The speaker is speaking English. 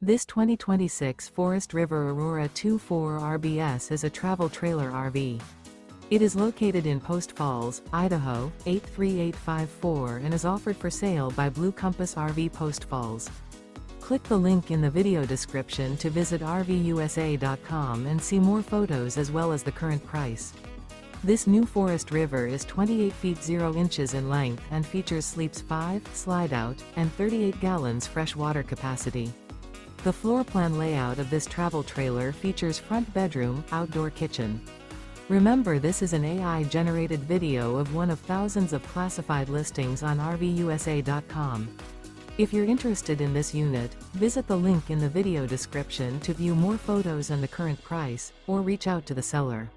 This 2026 Forest River Aurora 2.4 RBS is a travel trailer RV. It is located in Post Falls, Idaho, 83854 and is offered for sale by Blue Compass RV Post Falls. Click the link in the video description to visit RVUSA.com and see more photos as well as the current price. This new Forest River is 28 feet 0 inches in length and features sleeps 5, Slideout, and 38 gallons fresh water capacity. The floor plan layout of this travel trailer features front bedroom, outdoor kitchen. Remember, this is an AI-generated video of one of thousands of classified listings on RVUSA.com. If you're interested in this unit, visit the link in the video description to view more photos and the current price, or reach out to the seller.